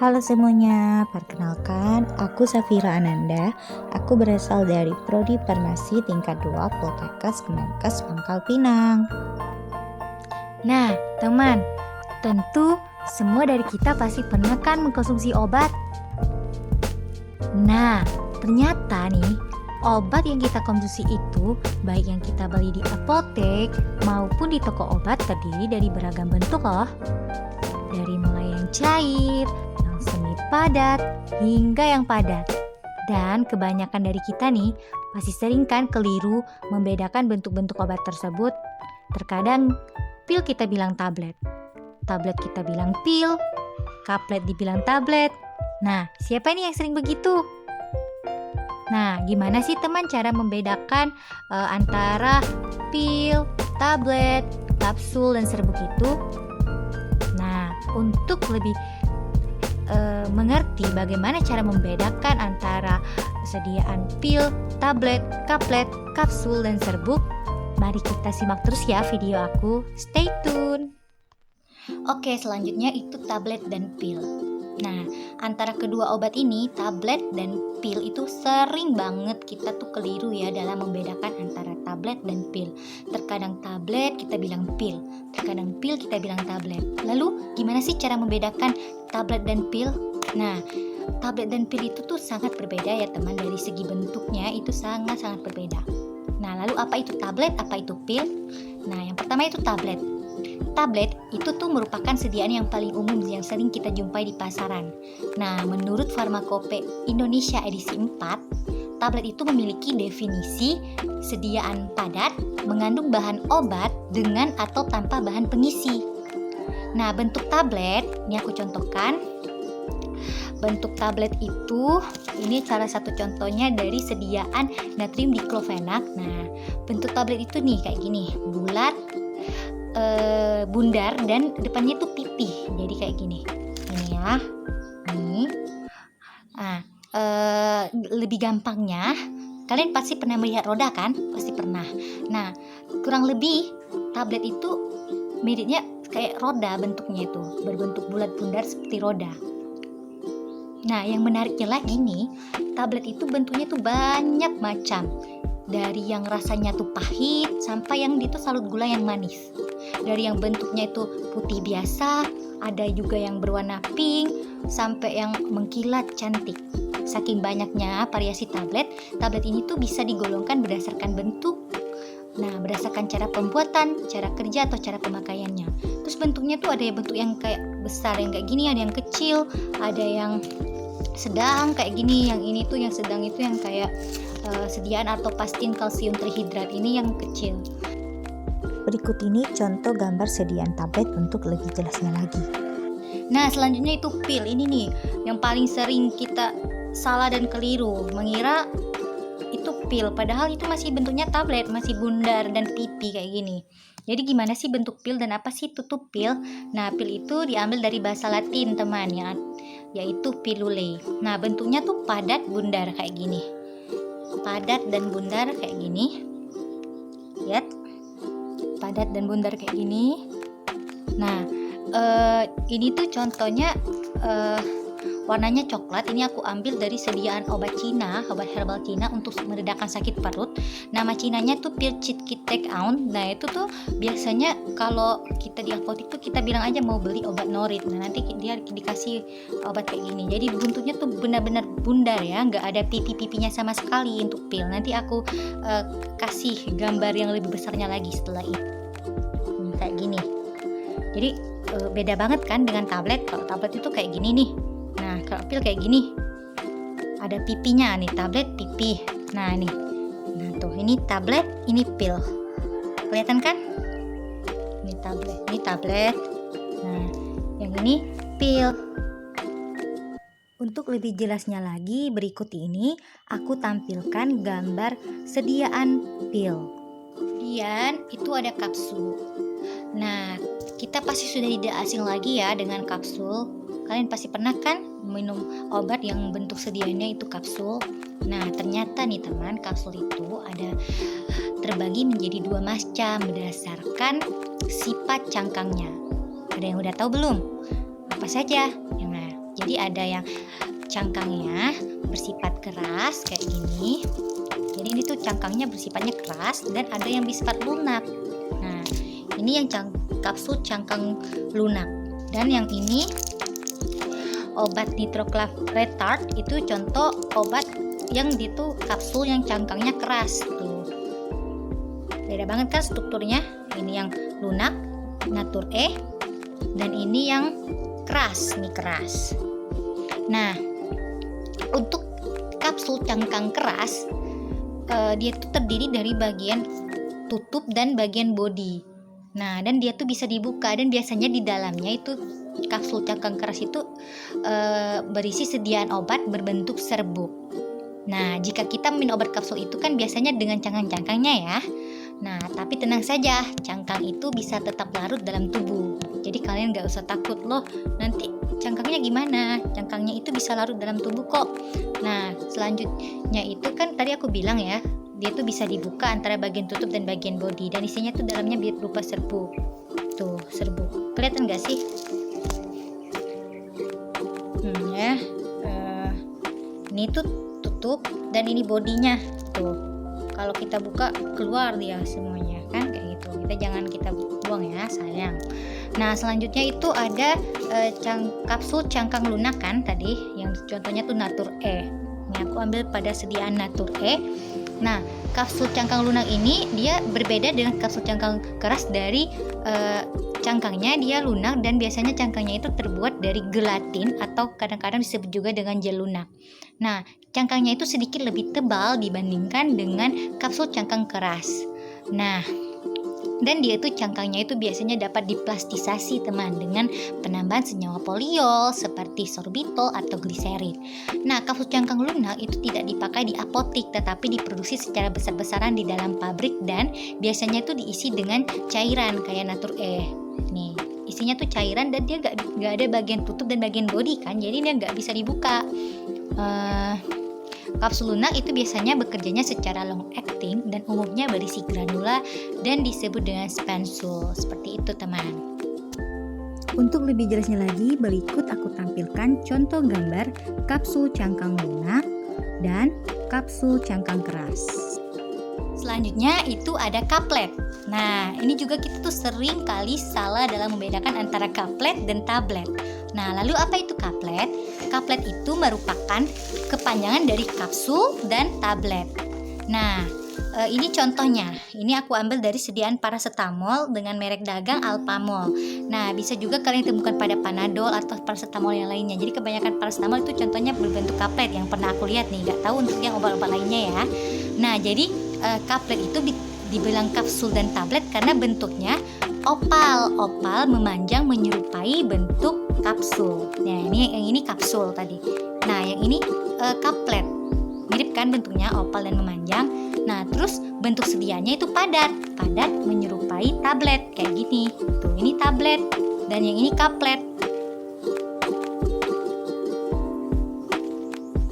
Halo semuanya, perkenalkan aku Safira Ananda. Aku berasal dari Prodi Farmasi tingkat 2 Poltekkes Kemenkes Pangkal Pinang. Nah, teman, tentu semua dari kita pasti pernah kan mengkonsumsi obat. Nah, ternyata nih, obat yang kita konsumsi itu, baik yang kita beli di apotek maupun di toko obat, terdiri dari beragam bentuk loh. Dari mulai yang cair, yang semi padat, hingga yang padat. Dan kebanyakan dari kita nih, pasti sering kan keliru membedakan bentuk-bentuk obat tersebut. Terkadang pil kita bilang tablet kita bilang pil, kaplet dibilang tablet. Nah, siapa nih yang sering begitu? Nah, gimana sih teman cara membedakan antara pil, tablet, kapsul, dan serbuk itu? Nah, untuk lebih mengerti bagaimana cara membedakan antara persediaan pil, tablet, kaplet, kapsul, dan serbuk, mari kita simak terus ya video aku. Stay tune. Oke, selanjutnya itu tablet dan pil. Nah, antara kedua obat ini, tablet dan pil itu sering banget kita tuh keliru ya dalam membedakan antara tablet dan pil. Terkadang tablet kita bilang pil, terkadang pil kita bilang tablet. Lalu gimana sih cara membedakan tablet dan pil? Nah, tablet dan pil itu tuh sangat berbeda ya teman, dari segi bentuknya itu sangat-sangat berbeda. Nah, lalu apa itu tablet, apa itu pil? Nah, yang pertama itu tablet. Tablet itu tuh merupakan sediaan yang paling umum yang sering kita jumpai di pasaran. Nah, menurut Farmakope Indonesia edisi 4, tablet itu memiliki definisi sediaan padat, mengandung bahan obat dengan atau tanpa bahan pengisi. Nah, bentuk tablet, ini aku contohkan. Bentuk tablet itu, ini salah satu contohnya dari sediaan natrium diklofenak. Nah, bentuk tablet itu nih kayak gini, bulat, bundar, dan depannya tuh pipih, jadi kayak gini. Ini ya, nih. Nah, lebih gampangnya, kalian pasti pernah melihat roda kan? Pasti pernah. Nah, kurang lebih tablet itu miripnya kayak roda bentuknya itu, berbentuk bulat bundar seperti roda. Nah, yang menariknya lagi nih, tablet itu bentuknya tuh banyak macam. Dari yang rasanya tuh pahit sampai yang itu salut gula yang manis. Dari yang bentuknya itu putih biasa, ada juga yang berwarna pink, sampai yang mengkilat cantik. Saking banyaknya variasi tablet ini tuh bisa digolongkan berdasarkan bentuk. Nah, berdasarkan cara pembuatan, cara kerja, atau cara pemakaiannya. Terus bentuknya tuh ada yang bentuk yang kayak besar, yang kayak gini, ada yang kecil, ada yang sedang kayak gini, yang ini tuh yang sedang itu yang kayak sediaan atau pastin kalsium trihidrat, ini yang kecil. Berikut ini contoh gambar sediaan tablet untuk lebih jelasnya lagi. Nah, selanjutnya itu pil. Ini nih yang paling sering kita salah dan keliru, mengira itu pil, padahal itu masih bentuknya tablet, masih bundar dan pipi kayak gini. Jadi gimana sih bentuk pil dan apa sih itu tuh pil? Nah, pil itu diambil dari bahasa Latin teman ya, yaitu pilule. Nah, bentuknya tuh padat bundar kayak gini. Padat dan bundar kayak gini. Lihat. Padat dan bundar kayak gini. Nah, ini tuh contohnya warnanya coklat. Ini aku ambil dari sediaan obat Cina, obat herbal Cina untuk meredakan sakit perut. Nama Cinanya tuh pil Chitkite Aun. Nah, itu tuh biasanya kalau kita di apotek tuh kita bilang aja mau beli obat norit. Nah, nanti dia dikasih obat kayak gini. Jadi bentuknya tuh benar-benar bundar ya, nggak ada pipi-pipinya sama sekali untuk pil. Nanti aku kasih gambar yang lebih besarnya lagi setelah ini. Kayak gini. Jadi beda banget kan dengan tablet. Kalau tablet itu kayak gini nih. Nah, kalau pil kayak gini, ada pipinya nih, tablet pipi. Nah, ini. Nah, tuh ini tablet, ini pil. Kelihatan kan? Ini tablet. Nah, yang ini pil. Untuk lebih jelasnya lagi, berikut ini aku tampilkan gambar sediaan pil. Kemudian itu ada kapsul. Nah, kita pasti sudah tidak asing lagi ya dengan kapsul. Kalian pasti pernah kan minum obat yang bentuk sediaannya itu kapsul. Nah, ternyata nih teman, kapsul itu ada terbagi menjadi dua macam berdasarkan sifat cangkangnya. Ada yang udah tahu belum? Apa saja? Nah, jadi Jadi ada yang cangkangnya bersifat keras kayak gini. Jadi ini tuh cangkangnya bersifatnya keras, dan ada yang bersifat lunak. Nah, ini yang kapsul cangkang lunak. Dan yang ini obat nitroclav retard, itu contoh obat yang itu kapsul yang cangkangnya keras tuh. Beda banget kan strukturnya. Ini yang lunak, Natur E, dan ini yang keras, ini keras. Nah, untuk kapsul cangkang keras, dia tuh terdiri dari bagian tutup dan bagian bodi. Nah, dan dia tuh bisa dibuka, dan biasanya di dalamnya itu kapsul cangkang keras itu berisi sediaan obat berbentuk serbuk. Nah, jika kita minum obat kapsul itu kan biasanya dengan cangkang-cangkangnya ya. Nah, tapi tenang saja, cangkang itu bisa tetap larut dalam tubuh. Jadi kalian gak usah takut loh, nanti cangkangnya gimana? Cangkangnya itu bisa larut dalam tubuh kok. Nah, selanjutnya itu kan tadi aku bilang ya, dia tuh bisa dibuka antara bagian tutup dan bagian bodi, dan isinya tuh dalamnya berupa serbuk. Tuh, serbuk. Kelihatan gak sih? Ya. Ini tuh tutup, dan ini bodinya. Tuh. Kalau kita buka keluar dia semuanya kan kayak gitu. Kita buang ya, sayang. Nah, selanjutnya itu ada kapsul cangkang lunak kan tadi, yang contohnya tuh Natur E. Ini aku ambil pada sediaan Natur E. Nah, kapsul cangkang lunak ini dia berbeda dengan kapsul cangkang keras. Dari cangkangnya dia lunak, dan biasanya cangkangnya itu terbuat dari gelatin atau kadang-kadang disebut juga dengan gel lunak. Nah, cangkangnya itu sedikit lebih tebal dibandingkan dengan kapsul cangkang keras. Nah, dan dia itu cangkangnya itu biasanya dapat diplastisasi teman, dengan penambahan senyawa poliol seperti sorbitol atau gliserin. Nah, kapsul cangkang lunak itu tidak dipakai di apotik, tetapi diproduksi secara besar-besaran di dalam pabrik, dan biasanya itu diisi dengan cairan kayak Natur E. Nih, isinya tuh cairan, dan dia gak ada bagian tutup dan bagian bodi kan, jadi dia gak bisa dibuka. Kapsul lunak itu biasanya bekerjanya secara long acting, dan umumnya berisi granula dan disebut dengan spensul. Seperti itu teman. Untuk lebih jelasnya lagi, berikut aku tampilkan contoh gambar kapsul cangkang lunak dan kapsul cangkang keras. Selanjutnya itu ada kaplet. Nah, ini juga kita tuh sering kali salah dalam membedakan antara kaplet dan tablet. Nah, lalu apa itu kaplet? Kaplet itu merupakan kepanjangan dari kapsul dan tablet. Nah, ini contohnya. Ini aku ambil dari sediaan paracetamol dengan merek dagang Alpamol. Nah, bisa juga kalian temukan pada Panadol atau paracetamol yang lainnya. Jadi kebanyakan paracetamol itu contohnya berbentuk kaplet yang pernah aku lihat nih. Gak tahu untuk yang obat-obat lainnya ya. Nah, jadi kaplet itu dibilang kapsul dan tablet karena bentuknya opal memanjang menyerupai bentuk kapsul. Nah, yang ini kapsul tadi. Nah, yang ini kaplet. Mirip kan bentuknya opal dan memanjang. Nah, terus bentuk sedianya itu padat menyerupai tablet kayak gini. Tuh, ini tablet dan yang ini kaplet.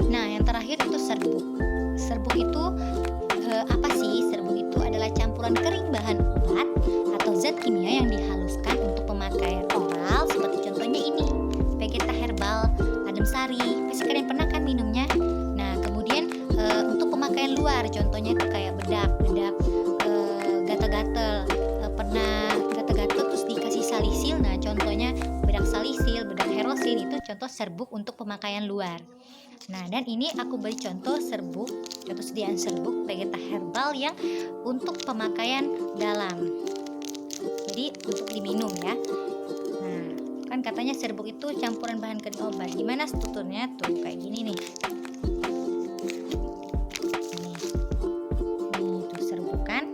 Nah, yang terakhir itu serbuk. Serbuk itu apa sih? Serbuk itu adalah campuran kering bahan obat atau zat kimia yang dihaluskan untuk pemakaian oral, seperti contohnya ini, Vegeta Herbal, Adem Sari. Pasti kalian pernah kan minumnya? Nah, kemudian untuk pemakaian luar, contohnya itu kayak bedak gatal-gatal, pernah gatal-gatal terus dikasih salisil. Nah, contohnya bedak salisil, bedak herosin, itu contoh serbuk untuk pemakaian luar. Nah, dan ini aku beri contoh serbuk, contoh sediaan serbuk Vegeta Herbal yang untuk pemakaian dalam. Jadi untuk diminum ya. Nah, kan katanya serbuk itu campuran bahan kering obat. Gimana strukturnya? Tuh kayak gini nih. Nih tuh serbuk kan.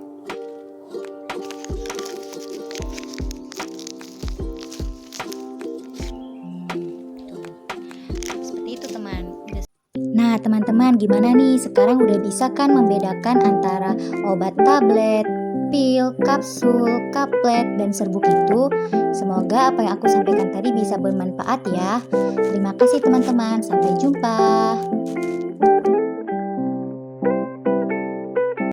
Seperti itu teman. Nah teman-teman, gimana nih? Sekarang udah bisa kan membedakan antara obat tablet, pil, kapsul, kaplet, dan serbuk itu? Semoga apa yang aku sampaikan tadi bisa bermanfaat ya. Terima kasih teman-teman, sampai jumpa.